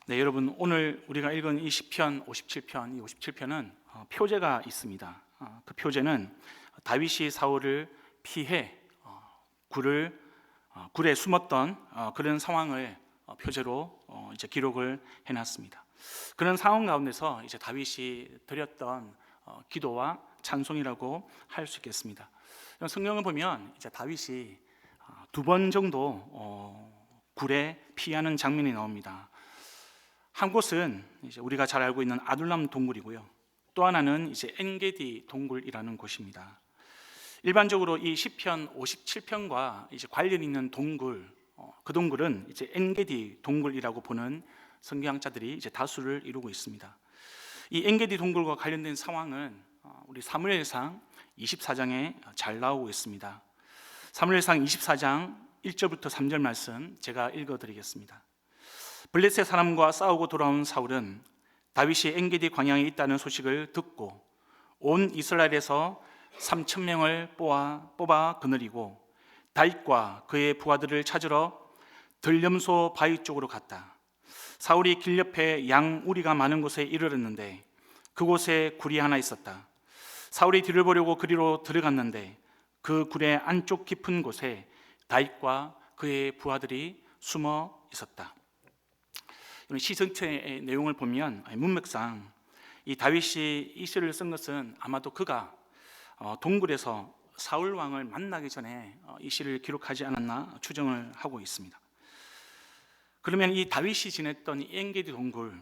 네, 여러분, 오늘 우리가 읽은 이 시편 57편, 이 57편은 표제가 있습니다. 그 표제는 다윗이 사울을 피해 굴에 숨었던 그런 상황을 표제로 이제 기록을 해놨습니다. 그런 상황 가운데서 이제 다윗이 드렸던 기도와 찬송이라고 할 수 있겠습니다. 성경을 보면 이제 다윗이 두 번 정도 굴에 피하는 장면이 나옵니다. 한 곳은 이제 우리가 잘 알고 있는 아둘람 동굴이고요. 또 하나는 이제 엔게디 동굴이라는 곳입니다. 일반적으로 이 시편 57편과 이제 관련 있는 동굴, 그 동굴은 이제 엔게디 동굴이라고 보는 성경학자들이 이제 다수를 이루고 있습니다. 이 엔게디 동굴과 관련된 상황은 우리 사무엘상 24장에 잘 나오고 있습니다. 사무엘상 24장 1절부터 3절 말씀 제가 읽어드리겠습니다. 블레셋 사람과 싸우고 돌아온 사울은 다윗이 엔게디 광야에 있다는 소식을 듣고 온 이스라엘에서 3,000명을 뽑아 거느리고 다윗과 그의 부하들을 찾으러 들렴소 바위 쪽으로 갔다. 사울이 길 옆에 양 우리가 많은 곳에 이르렀는데 그곳에 굴이 하나 있었다. 사울이 뒤를 보려고 그리로 들어갔는데 그 굴의 안쪽 깊은 곳에 다윗과 그의 부하들이 숨어 있었다. 시전체의 내용을 보면 문맥상 이 다윗이 이 시를 쓴 것은 아마도 그가 동굴에서 사울 왕을 만나기 전에 이 시를 기록하지 않았나 추정을 하고 있습니다. 그러면 이 다윗이 지냈던 이 엔게디 동굴,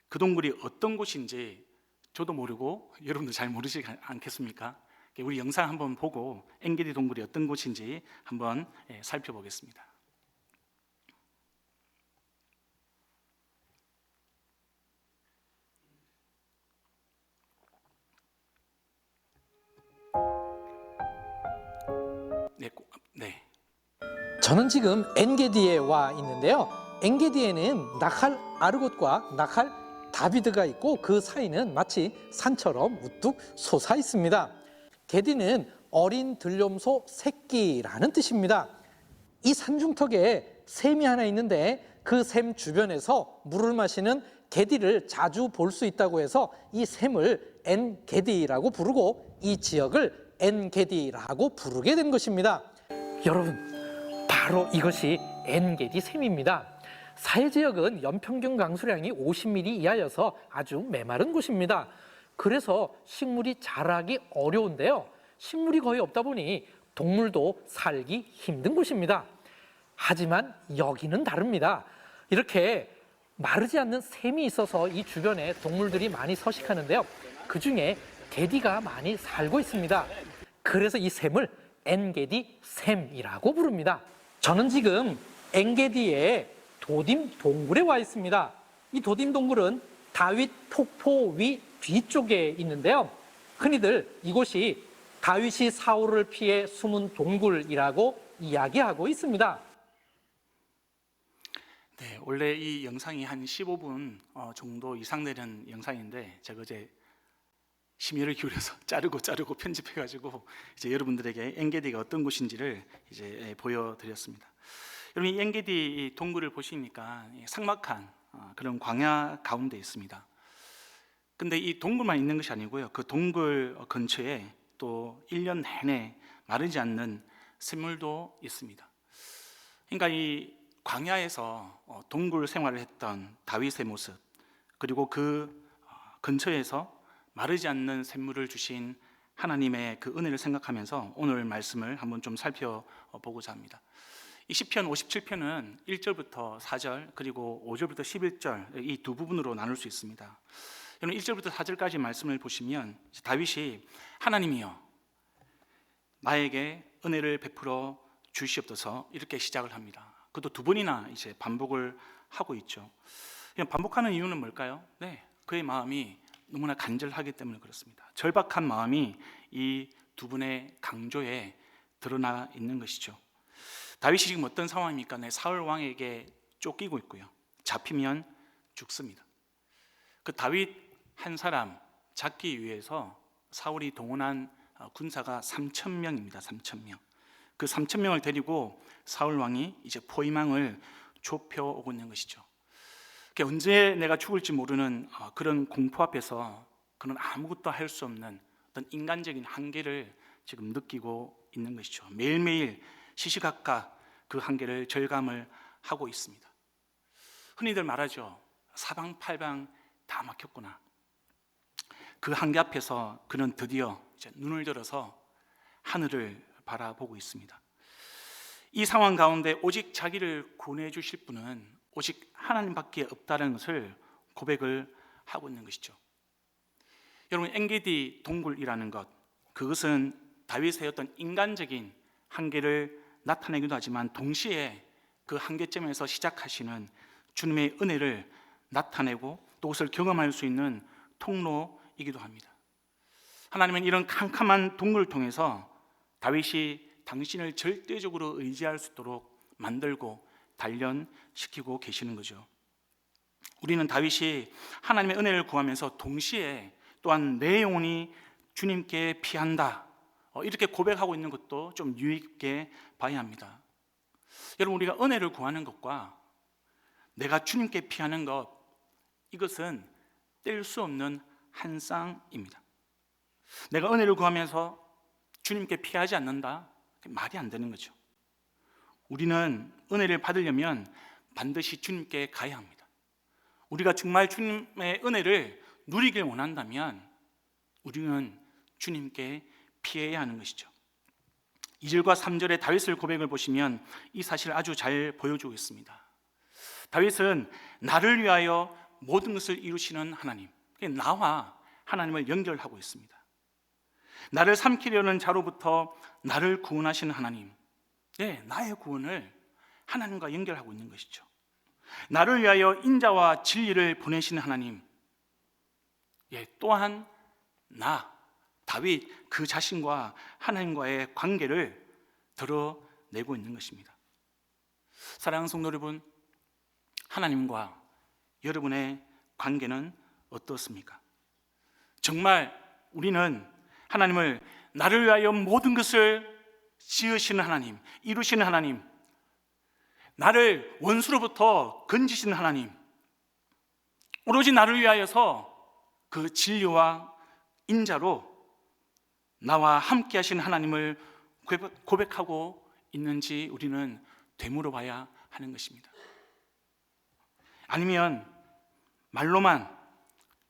그 동굴이 어떤 곳인지 저도 모르고 여러분도 잘 모르지 않겠습니까? 우리 영상 한번 보고 엔게디 동굴이 어떤 곳인지 한번 살펴보겠습니다. 네. 저는 지금 엔게디에 와 있는데요. 엔게디에는 나칼 아르곳과 나칼 다비드가 있고 그 사이는 마치 산처럼 우뚝 솟아 있습니다. 게디는 어린 들염소 새끼라는 뜻입니다. 이 산중턱에 샘이 하나 있는데 그 샘 주변에서 물을 마시는 게디를 자주 볼 수 있다고 해서 이 샘을 엔게디라고 부르고 이 지역을 엔게디라고 부르게 된 것입니다. 여러분, 바로 이것이 엔게디 샘입니다. 사해지역은 연평균 강수량이 50mm 이하여서 아주 메마른 곳입니다. 그래서 식물이 자라기 어려운데요. 식물이 거의 없다 보니 동물도 살기 힘든 곳입니다. 하지만 여기는 다릅니다. 이렇게 마르지 않는 샘이 있어서 이 주변에 동물들이 많이 서식하는데요. 그 중에 게디가 많이 살고 있습니다. 그래서 이 샘을 엔게디 샘이라고 부릅니다. 저는 지금 엔게디의 도딤 동굴에 와 있습니다. 이 도딤 동굴은 다윗 폭포 위 뒤쪽에 있는데요. 흔히들 이곳이 다윗이 사울을 피해 숨은 동굴이라고 이야기하고 있습니다. 네, 원래 이 영상이 한 15분 정도 이상 되는 영상인데 제가 어제 심혈을 기울여서 자르고 편집해가지고 이제 여러분들에게 엔게디가 어떤 곳인지를 이제 보여드렸습니다. 여러분, 이 엔게디 동굴을 보시니까 삭막한 그런 광야 가운데 있습니다. 근데 이 동굴만 있는 것이 아니고요. 그 동굴 근처에 또 1년 내내 마르지 않는 샘물도 있습니다. 그러니까 이 광야에서 동굴 생활을 했던 다윗의 모습, 그리고 그 근처에서 마르지 않는 샘물을 주신 하나님의 그 은혜를 생각하면서 오늘 말씀을 한번 좀 살펴보고자 합니다. 이 시편 57편은 1절부터 4절 그리고 5절부터 11절 이 두 부분으로 나눌 수 있습니다. 여러분, 1절부터 4절까지 말씀을 보시면 다윗이 하나님이여 나에게 은혜를 베풀어 주시옵소서 이렇게 시작을 합니다. 그것도 두 번이나 이제 반복을 하고 있죠. 반복하는 이유는 뭘까요? 네, 그의 마음이 너무나 간절하기 때문에 그렇습니다. 절박한 마음이 이 두 분의 강조에 드러나 있는 것이죠. 다윗이 지금 어떤 상황입니까? 네, 사울 왕에게 쫓기고 있고요. 잡히면 죽습니다. 그 다윗 한 사람 잡기 위해서 사울이 동원한 군사가 3,000명입니다. 3,000명. 그 3,000명을 데리고 사울 왕이 이제 포위망을 좁혀오고 있는 것이죠. 언제 내가 죽을지 모르는 그런 공포 앞에서 그는 아무것도 할 수 없는 어떤 인간적인 한계를 지금 느끼고 있는 것이죠. 매일매일 시시각각 그 한계를 절감을 하고 있습니다. 흔히들 말하죠. 사방팔방 다 막혔구나. 그 한계 앞에서 그는 드디어 이제 눈을 들어서 하늘을 바라보고 있습니다. 이 상황 가운데 오직 자기를 구원해 주실 분은 오직 하나님밖에 없다는 것을 고백을 하고 있는 것이죠. 여러분, 엔게디 동굴이라는 것, 그것은 다윗의 어떤 인간적인 한계를 나타내기도 하지만 동시에 그 한계점에서 시작하시는 주님의 은혜를 나타내고 또 그것을 경험할 수 있는 통로이기도 합니다. 하나님은 이런 캄캄한 동굴을 통해서 다윗이 당신을 절대적으로 의지할 수 있도록 만들고 단련시키고 계시는 거죠. 우리는 다윗이 하나님의 은혜를 구하면서 동시에 또한 내 영혼이 주님께 피한다, 이렇게 고백하고 있는 것도 좀 유의 깊게 봐야 합니다. 여러분, 우리가 은혜를 구하는 것과 내가 주님께 피하는 것, 이것은 뗄 수 없는 한 쌍입니다. 내가 은혜를 구하면서 주님께 피하지 않는다, 말이 안 되는 거죠. 우리는 은혜를 받으려면 반드시 주님께 가야 합니다. 우리가 정말 주님의 은혜를 누리길 원한다면 우리는 주님께 피해야 하는 것이죠. 2절과 3절의 다윗의 고백을 보시면 이 사실을 아주 잘 보여주고 있습니다. 다윗은 나를 위하여 모든 것을 이루시는 하나님, 나와 하나님을 연결하고 있습니다. 나를 삼키려는 자로부터 나를 구원하시는 하나님, 나의 구원을 하나님과 연결하고 있는 것이죠. 나를 위하여 인자와 진리를 보내시는 하나님, 또한 나 다윗 그 자신과 하나님과의 관계를 드러내고 있는 것입니다. 사랑하는 성도 여러분, 하나님과 여러분의 관계는 어떻습니까? 정말 우리는 하나님을 나를 위하여 모든 것을 지으시는 하나님, 이루시는 하나님, 나를 원수로부터 건지시는 하나님, 오로지 나를 위하여서 그 진리와 인자로 나와 함께 하신 하나님을 고백하고 있는지 우리는 되물어 봐야 하는 것입니다. 아니면 말로만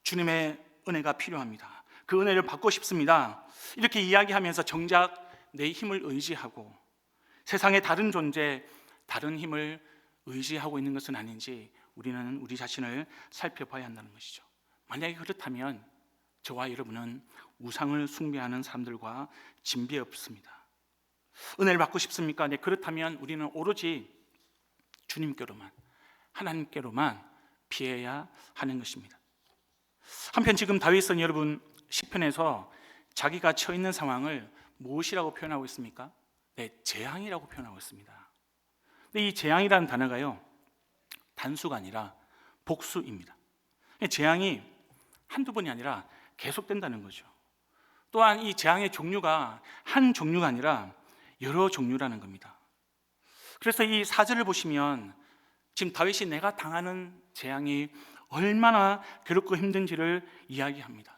주님의 은혜가 필요합니다, 그 은혜를 받고 싶습니다, 이렇게 이야기하면서 정작 내 힘을 의지하고 세상의 다른 존재, 다른 힘을 의지하고 있는 것은 아닌지 우리는 우리 자신을 살펴봐야 한다는 것이죠. 만약에 그렇다면 저와 여러분은 우상을 숭배하는 사람들과 진배 없습니다. 은혜를 받고 싶습니까? 네, 그렇다면 우리는 오로지 주님께로만, 하나님께로만 피해야 하는 것입니다. 한편 지금 다윗은 여러분 시편에서 자기가 처해 있는 상황을 무엇이라고 표현하고 있습니까? 재앙이라고 표현하고 있습니다. 근데 이 재앙이라는 단어가요, 단수가 아니라 복수입니다. 재앙이 한두 번이 아니라 계속된다는 거죠. 또한 이 재앙의 종류가 한 종류가 아니라 여러 종류라는 겁니다. 그래서 이 4절을 보시면 지금 다윗이 내가 당하는 재앙이 얼마나 괴롭고 힘든지를 이야기합니다.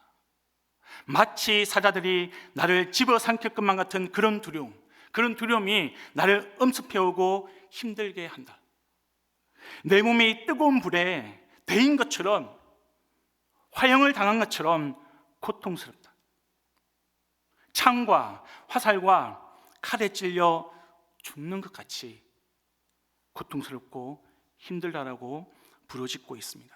마치 사자들이 나를 집어삼킬 것만 같은 그런 두려움이 나를 엄습해오고 힘들게 한다. 내 몸이 뜨거운 불에 데인 것처럼, 화형을 당한 것처럼 고통스럽다. 창과 화살과 칼에 찔려 죽는 것 같이 고통스럽고 힘들다라고 부르짖고 있습니다.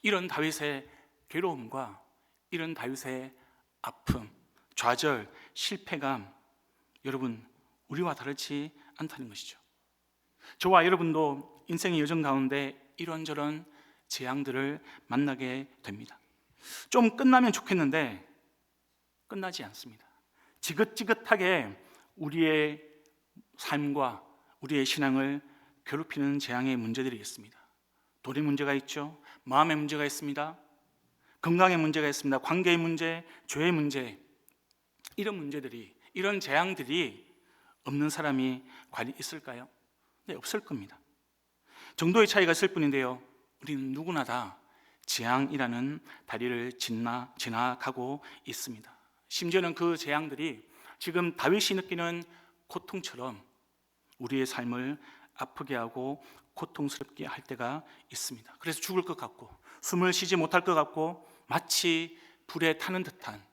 이런 다윗의 괴로움과 이런 다윗의 아픔, 좌절, 실패감, 여러분 우리와 다르지 않다는 것이죠. 저와 여러분도 인생의 여정 가운데 이런저런 재앙들을 만나게 됩니다. 좀 끝나면 좋겠는데 끝나지 않습니다. 지긋지긋하게 우리의 삶과 우리의 신앙을 괴롭히는 재앙의 문제들이 있습니다. 돈의 문제가 있죠. 마음의 문제가 있습니다. 건강의 문제가 있습니다. 관계의 문제, 죄의 문제, 이런 문제들이, 이런 재앙들이 없는 사람이 과연 있을까요? 네, 없을 겁니다. 정도의 차이가 있을 뿐인데요, 우리는 누구나 다 재앙이라는 다리를 지나가고 있습니다. 심지어는 그 재앙들이 지금 다윗이 느끼는 고통처럼 우리의 삶을 아프게 하고 고통스럽게 할 때가 있습니다. 그래서 죽을 것 같고 숨을 쉬지 못할 것 같고 마치 불에 타는 듯한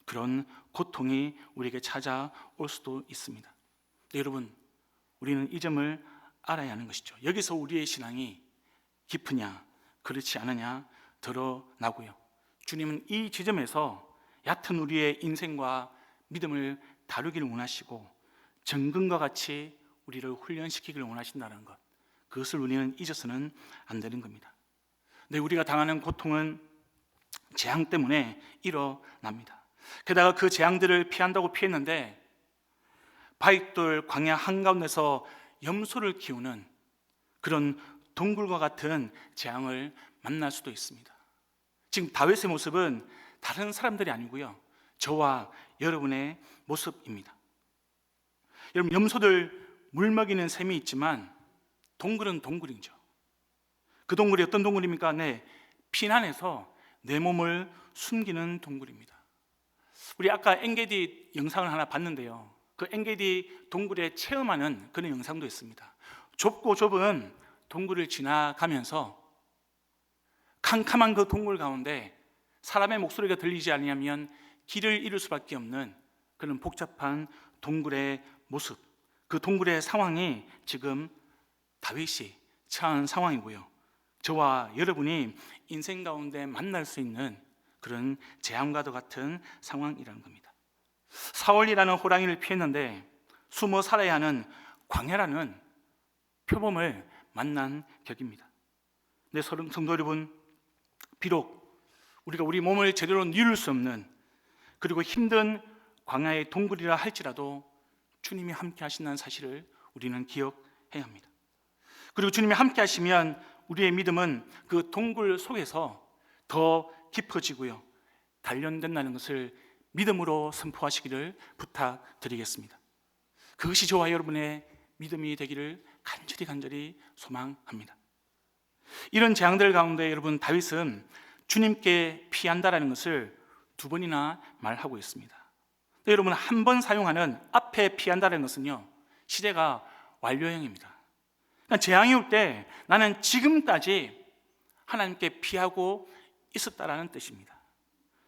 그런 고통이 우리에게 찾아올 수도 있습니다. 여러분, 우리는 이 점을 알아야 하는 것이죠. 여기서 우리의 신앙이 깊으냐 그렇지 않으냐 드러나고요. 주님은 이 지점에서 얕은 우리의 인생과 믿음을 다루기를 원하시고 정금과 같이 우리를 훈련시키기를 원하신다는 것, 그것을 우리는 잊어서는 안 되는 겁니다. 네, 우리가 당하는 고통은 재앙 때문에 일어납니다. 게다가 그 재앙들을 피한다고 피했는데 바위돌 광야 한가운데서 염소를 키우는 그런 동굴과 같은 재앙을 만날 수도 있습니다. 지금 다윗의 모습은 다른 사람들이 아니고요, 저와 여러분의 모습입니다. 여러분, 염소들 물 먹이는 셈이 있지만 동굴은 동굴이죠. 그 동굴이 어떤 동굴입니까? 네, 피난해서 내 몸을 숨기는 동굴입니다. 우리 아까 엔게디 영상을 하나 봤는데요, 그 엔게디 동굴에 체험하는 그런 영상도 있습니다. 좁고 좁은 동굴을 지나가면서 캄캄한 그 동굴 가운데 사람의 목소리가 들리지 않으면 길을 잃을 수밖에 없는 그런 복잡한 동굴의 모습, 그 동굴의 상황이 지금 다윗이 처한 상황이고요, 저와 여러분이 인생 가운데 만날 수 있는 그런 재앙과도 같은 상황이라는 겁니다. 사울이라는 호랑이를 피했는데 숨어 살아야 하는 광야라는 표범을 만난 격입니다. 네, 성도 여러분, 비록 우리가 우리 몸을 제대로 누릴 수 없는 그리고 힘든 광야의 동굴이라 할지라도 주님이 함께 하신다는 사실을 우리는 기억해야 합니다. 그리고 주님이 함께 하시면 우리의 믿음은 그 동굴 속에서 더 깊어지고요, 단련된다는 것을 믿음으로 선포하시기를 부탁드리겠습니다. 그것이 저와 여러분의 믿음이 되기를 간절히 소망합니다. 이런 재앙들 가운데 여러분, 다윗은 주님께 피한다라는 것을 2번이나 말하고 있습니다. 여러분, 한 번 사용하는 앞에 피한다는 것은요, 시제가 완료형입니다. 그러니까 재앙이 올 때 나는 지금까지 하나님께 피하고 있었다라는 뜻입니다.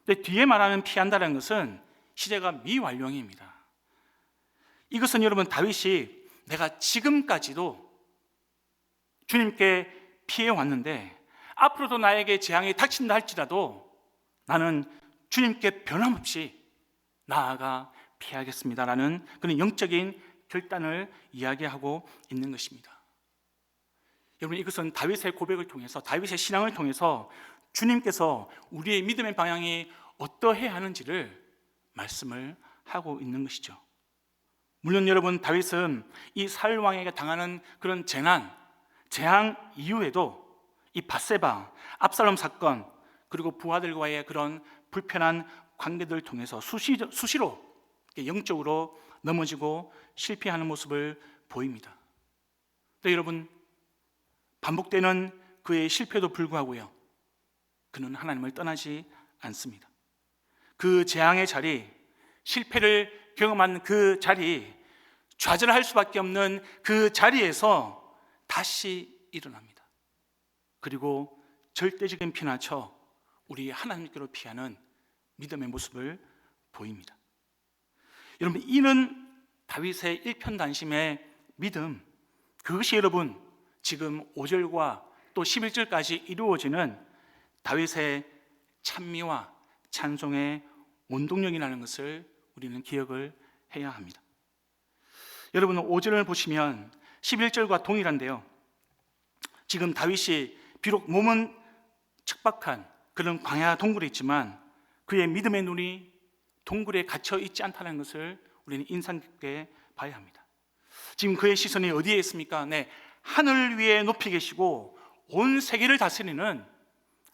근데 뒤에 말하는 피한다는 것은 시제가 미완료형입니다. 이것은 여러분, 다윗이 내가 지금까지도 주님께 피해 왔는데 앞으로도 나에게 재앙이 닥친다 할지라도 나는 주님께 변함없이 나아가 피하겠습니다라는 그런 영적인 결단을 이야기하고 있는 것입니다. 여러분, 이것은 다윗의 고백을 통해서, 다윗의 신앙을 통해서 주님께서 우리의 믿음의 방향이 어떠해야 하는지를 말씀을 하고 있는 것이죠. 물론 여러분, 다윗은 이 사울 왕에게 당하는 그런 재앙 이후에도 이 밧세바, 압살롬 사건, 그리고 부하들과의 그런 불편한 관계들을 통해서 수시로 영적으로 넘어지고 실패하는 모습을 보입니다. 근데 여러분, 반복되는 그의 실패도 불구하고요, 그는 하나님을 떠나지 않습니다. 그 재앙의 자리, 실패를 경험한 그 자리, 좌절할 수밖에 없는 그 자리에서 다시 일어납니다. 그리고 절대적인 피난처, 우리 하나님께로 피하는 믿음의 모습을 보입니다. 여러분, 이는 다윗의 일편단심의 믿음, 그것이 여러분 지금 5절과 또 11절까지 이루어지는 다윗의 찬미와 찬송의 원동력이라는 것을 우리는 기억을 해야 합니다. 여러분, 5절을 보시면 11절과 동일한데요, 지금 다윗이 비록 몸은 척박한 그런 광야 동굴에 있지만 그의 믿음의 눈이 동굴에 갇혀 있지 않다는 것을 우리는 인상 깊게 봐야 합니다. 지금 그의 시선이 어디에 있습니까? 네, 하늘 위에 높이 계시고 온 세계를 다스리는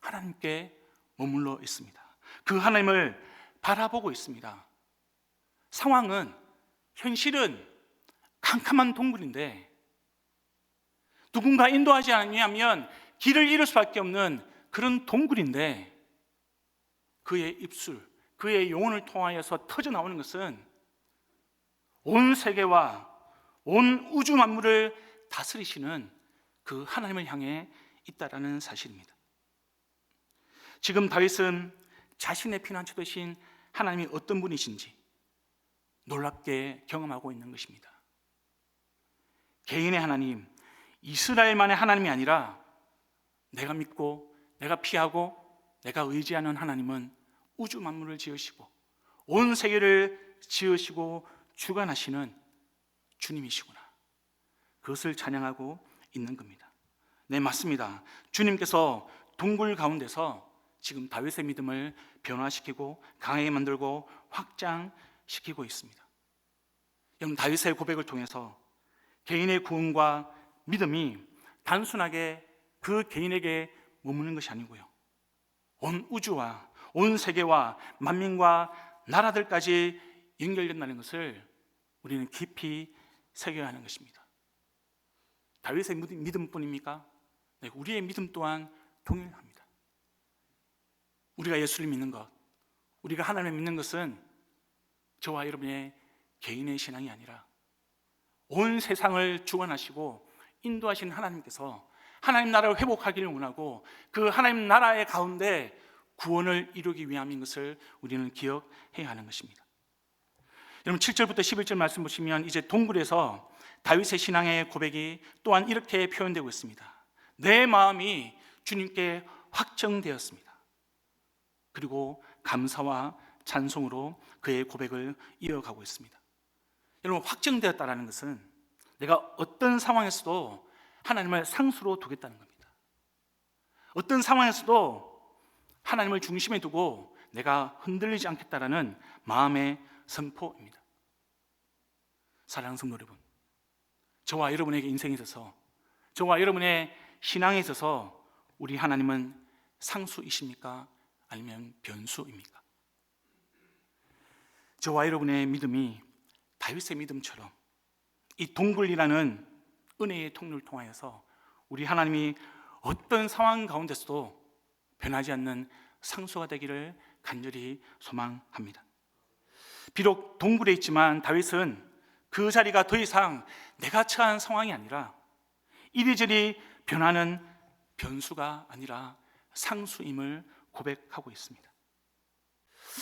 하나님께 머물러 있습니다. 그 하나님을 바라보고 있습니다. 상황은, 현실은 캄캄한 동굴인데 누군가 인도하지 않으면 길을 잃을 수밖에 없는 그런 동굴인데 그의 입술, 그의 영혼을 통하여서 터져나오는 것은 온 세계와 온 우주 만물을 다스리시는 그 하나님을 향해 있다라는 사실입니다. 지금 다윗은 자신의 피난처 되신 하나님이 어떤 분이신지 놀랍게 경험하고 있는 것입니다. 개인의 하나님, 이스라엘만의 하나님이 아니라 내가 믿고 내가 피하고 내가 의지하는 하나님은 우주 만물을 지으시고 온 세계를 지으시고 주관하시는 주님이시구나. 그것을 찬양하고 있는 겁니다. 네, 맞습니다. 주님께서 동굴 가운데서 지금 다윗의 믿음을 변화시키고 강하게 만들고 확장시키고 있습니다. 여러분, 다윗의 고백을 통해서 개인의 구원과 믿음이 단순하게 그 개인에게 머무는 것이 아니고요, 온 우주와 온 세계와 만민과 나라들까지 연결된다는 것을 우리는 깊이 새겨야 하는 것입니다. 다윗의 믿음뿐입니까? 네, 우리의 믿음 또한 동일합니다. 우리가 예수를 믿는 것, 우리가 하나님을 믿는 것은 저와 여러분의 개인의 신앙이 아니라 온 세상을 주관하시고 인도하시는 하나님께서 하나님 나라를 회복하기를 원하고 그 하나님 나라의 가운데 구원을 이루기 위함인 것을 우리는 기억해야 하는 것입니다. 여러분, 7절부터 11절 말씀 보시면 이제 동굴에서 다윗의 신앙의 고백이 또한 이렇게 표현되고 있습니다. 내 마음이 주님께 확정되었습니다. 그리고 감사와 찬송으로 그의 고백을 이어가고 있습니다. 여러분, 확정되었다는 것은 내가 어떤 상황에서도 하나님을 상수로 두겠다는 겁니다. 어떤 상황에서도 하나님을 중심에 두고 내가 흔들리지 않겠다라는 마음의 선포입니다. 사랑하는 성도 여러분, 저와 여러분에게 인생에 있어서, 저와 여러분의 신앙에 있어서 우리 하나님은 상수이십니까? 아니면 변수입니까? 저와 여러분의 믿음이 다윗의 믿음처럼 이 동굴이라는 은혜의 통로를 통하여서 우리 하나님이 어떤 상황 가운데서도 변하지 않는 상수가 되기를 간절히 소망합니다. 비록 동굴에 있지만 다윗은 그 자리가 더 이상 내가 처한 상황이 아니라 이리저리 변하는 변수가 아니라 상수임을 고백하고 있습니다.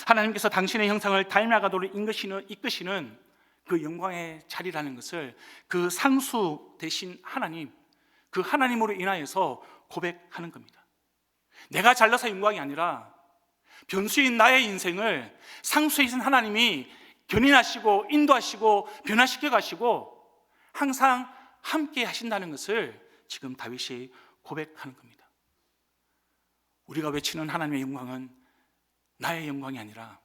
하나님께서 당신의 형상을 닮아가도록 이끄시는 그 영광의 자리라는 것을 그 상수 되신 하나님, 그 하나님으로 인하여서 고백하는 겁니다. 내가 잘나서 영광이 아니라 변수인 나의 인생을 상수이신 하나님이 견인하시고 인도하시고 변화시켜 가시고 항상 함께 하신다는 것을 지금 다윗이 고백하는 겁니다. 우리가 외치는 하나님의 영광은 나의 영광이 아니라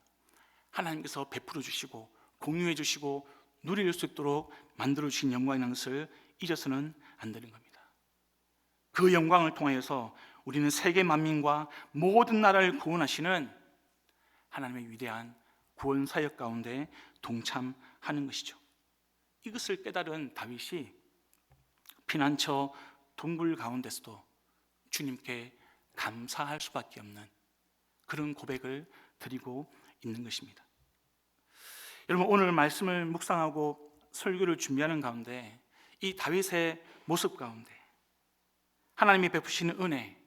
하나님께서 베풀어 주시고 공유해 주시고 누릴 수 있도록 만들어 주신 영광이라는 것을 잊어서는 안 되는 겁니다. 그 영광을 통하여서 우리는 세계 만민과 모든 나라를 구원하시는 하나님의 위대한 구원 사역 가운데 동참하는 것이죠. 이것을 깨달은 다윗이 피난처 동굴 가운데서도 주님께 감사할 수밖에 없는 그런 고백을 드리고 있는 것입니다. 여러분, 오늘 말씀을 묵상하고 설교를 준비하는 가운데 이 다윗의 모습 가운데 하나님이 베푸시는 은혜,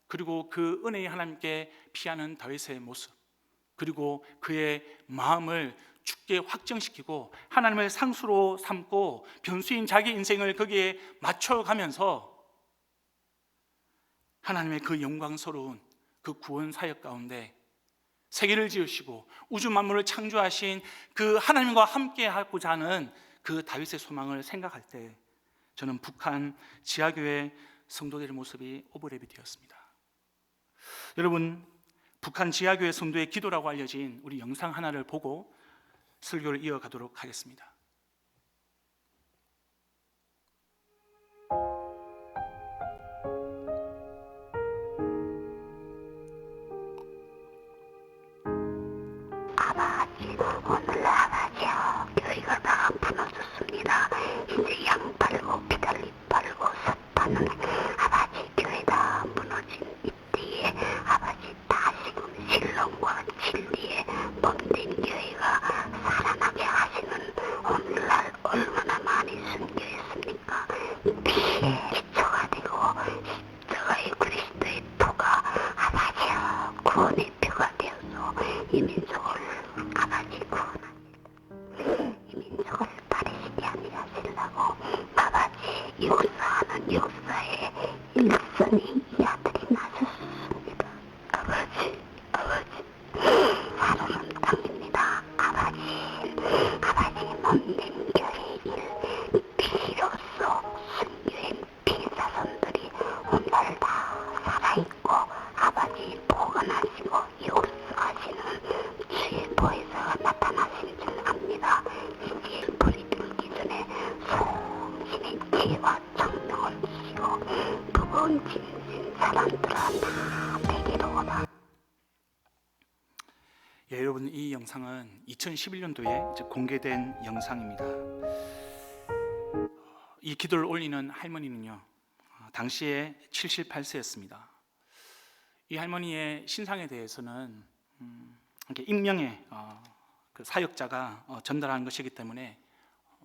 그리고 그 은혜의 하나님께 피하는 다윗의 모습, 그리고 그의 마음을 주께 확정시키고 하나님을 상수로 삼고 변수인 자기 인생을 거기에 맞춰가면서 하나님의 그 영광스러운 그 구원 사역 가운데 세계를 지으시고 우주 만물을 창조하신 그 하나님과 함께 하고자 하는 그 다윗의 소망을 생각할 때 저는 북한 지하교회 성도들의 모습이 오버랩이 되었습니다. 여러분, 북한 지하교회 성도의 기도라고 알려진 우리 영상 하나를 보고 설교를 이어가도록 하겠습니다. 오늘 아버지요, 교회가 다 무너졌습니다. 이제 양 팔고 비달리 팔고 삽하는 아버지 교회다. 구원의 표가 되어서 이 민족을 아버지 구원하시라. 이 민족을 팔레스타인이 하시려고 아버지 역사하는 역사에 일선이 이 아들이 나셨습니다. 아버지 사로는 땅입니다. 아버지 몸된 교회의 일 피로써 순교의 피사선들이 오늘 다 살아있고 아버지 보관하시고 역사하시는 주의 보혜사가 나타나신 줄 압니다. 이제 불이 들기 전에 성신의 지혜와 청명을 주시고 무거운 짐진 사람들아 다 내게로 오라. 예, 여러분, 이 영상은 2011년도에 공개된 영상입니다. 이 기도를 올리는 할머니는요, 당시에 78세였습니다. 이 할머니의 신상에 대해서는 이렇게 익명의 그 사역자가 전달한 것이기 때문에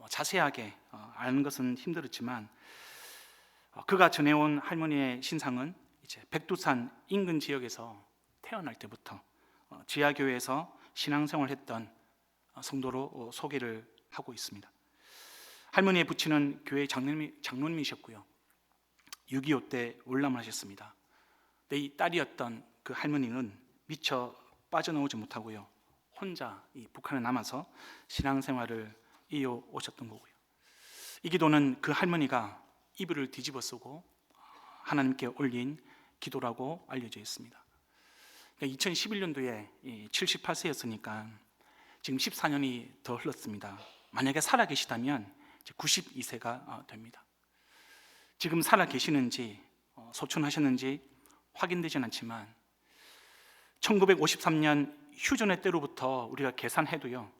자세하게 아는 것은 힘들었지만, 그가 전해온 할머니의 신상은 이제 백두산 인근 지역에서 태어날 때부터 지하교회에서 신앙생활했던 성도로 소개를 하고 있습니다. 할머니의 부친은 교회 장로님이셨고요. 6.25 때 월남을 하셨습니다. 근데 이 딸이었던 그 할머니는 미처 빠져나오지 못하고요, 혼자 이 북한에 남아서 신앙생활을 이어오셨던 거고요. 이 기도는 그 할머니가 이불을 뒤집어 쓰고 하나님께 올린 기도라고 알려져 있습니다. 2011년도에 78세였으니까 지금 14년이 더 흘렀습니다. 만약에 살아계시다면 92세가 됩니다. 지금 살아계시는지 소천하셨는지 확인되진 않지만 1953년 휴전의 때로부터 우리가 계산해도요,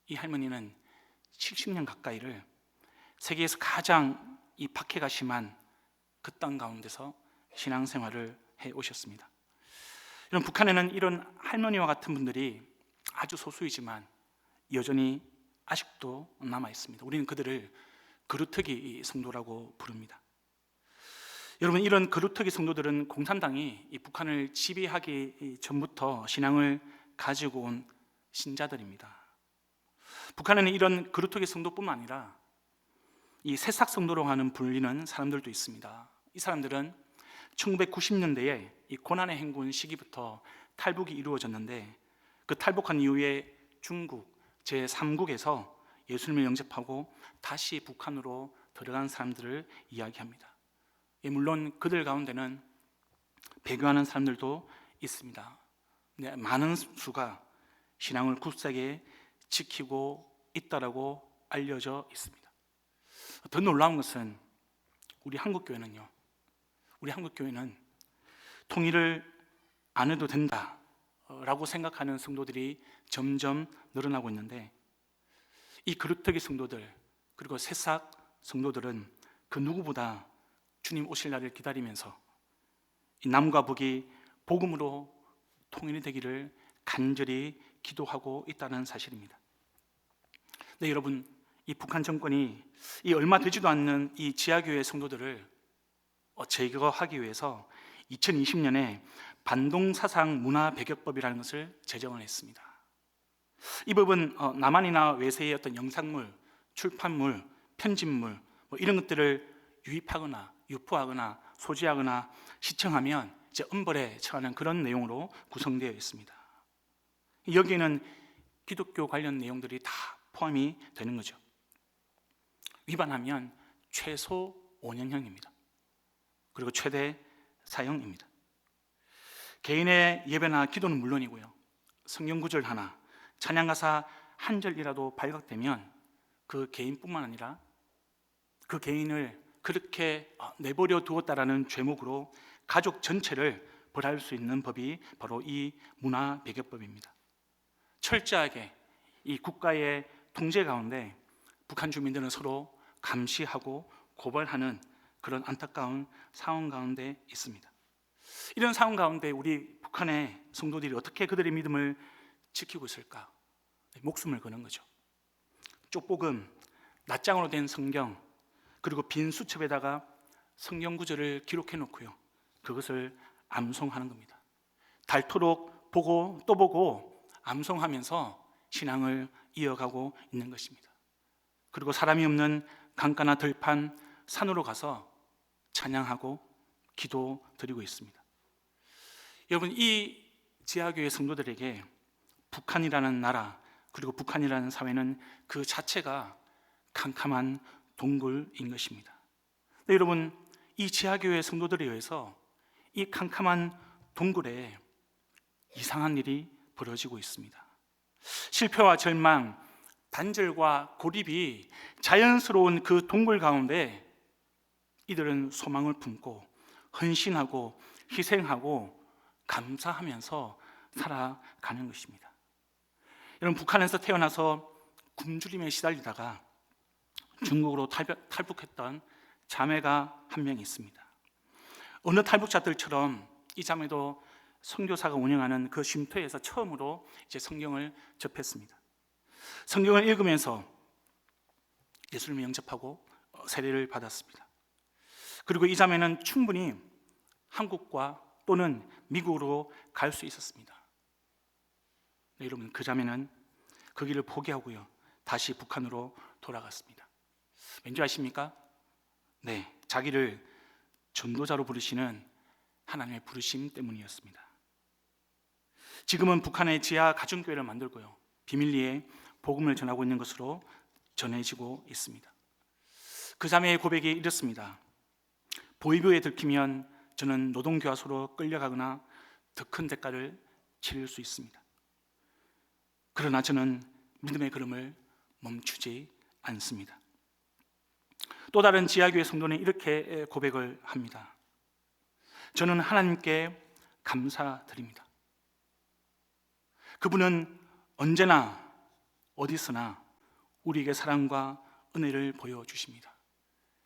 이 할머니는 70년 가까이를 세계에서 가장 이 박해가 심한 그 땅 가운데서 신앙생활을 해오셨습니다. 이런 북한에는 이런 할머니와 같은 분들이 아주 소수이지만 여전히 아직도 남아 있습니다. 우리는 그들을 그루터기 성도라고 부릅니다. 여러분, 이런 그루터기 성도들은 공산당이 이 북한을 지배하기 전부터 신앙을 가지고 온 신자들입니다. 북한에는 이런 그루터기 성도뿐만 아니라 이 새싹 성도로 하는 불리는 사람들도 있습니다. 이 사람들은 1990년대에 이 고난의 행군 시기부터 탈북이 이루어졌는데, 그 탈북한 이후에 중국 제3국에서 예수님을 영접하고 다시 북한으로 들어간 사람들을 이야기합니다. 물론 그들 가운데는 배교하는 사람들도 있습니다. 많은 수가 신앙을 굳세게 지키고 있다라고 알려져 있습니다. 더 놀라운 것은 우리 한국교회는 통일을 안 해도 된다라고 생각하는 성도들이 점점 늘어나고 있는데, 이 그루터기 성도들 그리고 새싹 성도들은 그 누구보다 주님 오실 날을 기다리면서 이 남과 북이 복음으로 통일이 되기를 간절히 기도하고 있다는 사실입니다. 네, 여러분, 이 북한 정권이 이 얼마 되지도 않는 이 지하교회 성도들을 제거하기 위해서 2020년에 반동사상 문화배격법이라는 것을 제정을 했습니다. 이 법은 남한이나 외세의 어떤 영상물, 출판물, 편집물 이런 것들을 유입하거나 유포하거나 소지하거나 시청하면 이제 엄벌에 처하는 그런 내용으로 구성되어 있습니다. 여기에는 기독교 관련 내용들이 다 포함이 되는 거죠. 위반하면 최소 5년형입니다. 그리고 최대 사형입니다. 개인의 예배나 기도는 물론이고요, 성경 구절 하나, 찬양가사 한 절이라도 발각되면 그 개인뿐만 아니라 그 개인을 그렇게 내버려 두었다라는 죄목으로 가족 전체를 벌할 수 있는 법이 바로 이 문화배격법입니다. 철저하게 이 국가의 통제 가운데 북한 주민들은 서로 감시하고 고발하는 그런 안타까운 상황 가운데 있습니다. 이런 상황 가운데 우리 북한의 성도들이 어떻게 그들의 믿음을 지키고 있을까? 목숨을 거는 거죠. 쪽복음, 낱장으로 된 성경, 그리고 빈 수첩에다가 성경 구절을 기록해 놓고요, 그것을 암송하는 겁니다. 닳도록 보고 또 보고 암송하면서 신앙을 이어가고 있는 것입니다. 그리고 사람이 없는 강가나 들판, 산으로 가서 찬양하고 기도 드리고 있습니다. 여러분, 이 지하교회 성도들에게 북한이라는 나라, 그리고 북한이라는 사회는 그 자체가 캄캄한 동굴인 것입니다. 근데 여러분, 이 지하교회 성도들에 의해서 이 캄캄한 동굴에 이상한 일이 벌어지고 있습니다. 실패와 절망, 단절과 고립이 자연스러운 그 동굴 가운데 이들은 소망을 품고 헌신하고 희생하고 감사하면서 살아가는 것입니다. 여러분, 북한에서 태어나서 굶주림에 시달리다가 중국으로 탈북했던 자매가 한 명 있습니다. 어느 탈북자들처럼 이 자매도 선교사가 운영하는 그 쉼터에서 처음으로 이제 성경을 접했습니다. 성경을 읽으면서 예수님을 영접하고 세례를 받았습니다. 그리고 이 자매는 충분히 한국과 또는 미국으로 갈 수 있었습니다. 네, 여러분, 그 자매는 그 길을 포기하고요, 다시 북한으로 돌아갔습니다. 왠지 아십니까? 네, 자기를 전도자로 부르시는 하나님의 부르심 때문이었습니다. 지금은 북한의 지하 가정교회를 만들고요, 비밀리에 복음을 전하고 있는 것으로 전해지고 있습니다. 그 자매의 고백이 이렇습니다. 보이뷰에 들키면 저는 노동교화소로 끌려가거나 더 큰 대가를 치를 수 있습니다. 그러나 저는 믿음의 걸음을 멈추지 않습니다. 또 다른 지하교회 성도는 이렇게 고백을 합니다. 저는 하나님께 감사드립니다. 그분은 언제나 어디서나 우리에게 사랑과 은혜를 보여주십니다.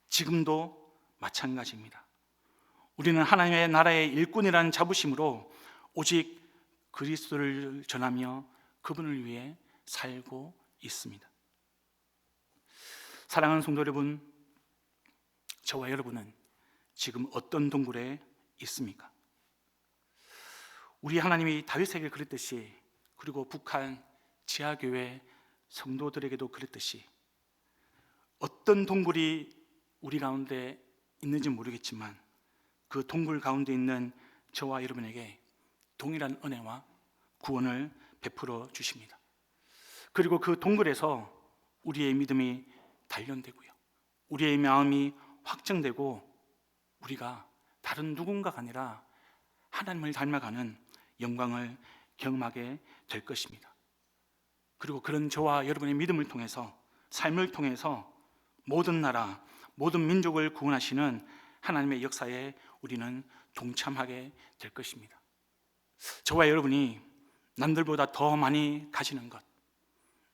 지금도 마찬가지입니다. 우리는 하나님의 나라의 일꾼이라는 자부심으로 오직 그리스도를 전하며 그분을 위해 살고 있습니다. 사랑하는 성도 여러분, 저와 여러분은 지금 어떤 동굴에 있습니까? 우리 하나님이 다윗에게 그랬듯이, 그리고 북한 지하교회 성도들에게도 그랬듯이, 어떤 동굴이 우리 가운데 있는지 모르겠지만 그 동굴 가운데 있는 저와 여러분에게 동일한 은혜와 구원을 베풀어 주십니다. 그리고 그 동굴에서 우리의 믿음이 단련되고요, 우리의 마음이 확정되고 우리가 다른 누군가가 아니라 하나님을 닮아가는 영광을 경험하게 될 것입니다. 그리고 그런 저와 여러분의 믿음을 통해서, 삶을 통해서 모든 나라, 모든 민족을 구원하시는 하나님의 역사에 우리는 동참하게 될 것입니다. 저와 여러분이 남들보다 더 많이 가지는 것,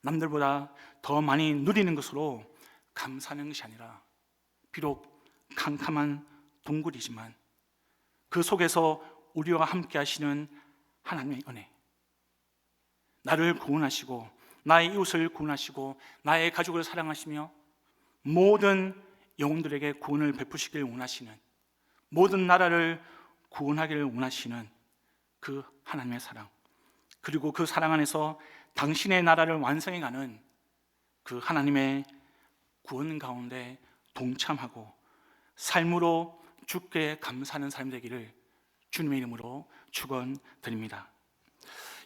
남들보다 더 많이 누리는 것으로 감사하는 것이 아니라, 비록 캄캄한 동굴이지만 그 속에서 우리와 함께 하시는 하나님의 은혜, 나를 구원하시고 나의 이웃을 구원하시고 나의 가족을 사랑하시며 모든 영혼들에게 구원을 베푸시길 원하시는, 모든 나라를 구원하기를 원하시는 그 하나님의 사랑, 그리고 그 사랑 안에서 당신의 나라를 완성해가는 그 하나님의 구원 가운데 동참하고 삶으로 주께 감사하는 삶 되기를 주님의 이름으로 축원드립니다.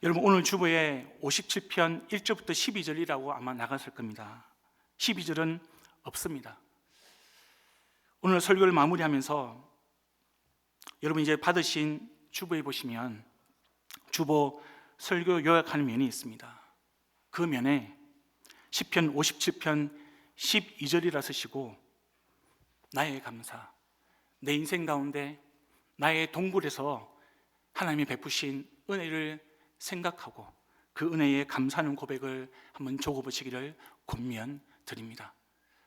여러분, 오늘 주보에 57편 1절부터 12절이라고 아마 나갔을 겁니다. 12절은 없습니다. 오늘 설교를 마무리하면서 여러분 이제 받으신 주보에 보시면 주보 설교 요약하는 면이 있습니다. 그 면에 시편 57편 12절이라 쓰시고, 나의 감사, 내 인생 가운데 나의 동굴에서 하나님이 베푸신 은혜를 생각하고 그 은혜에 감사하는 고백을 한번 적어보시기를 권면드립니다.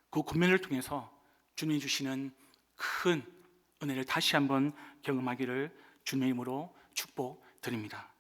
그 권면을 통해서 주님이 주시는 큰 은혜를 다시 한번 경험하기를 주님의 이름으로 축복드립니다.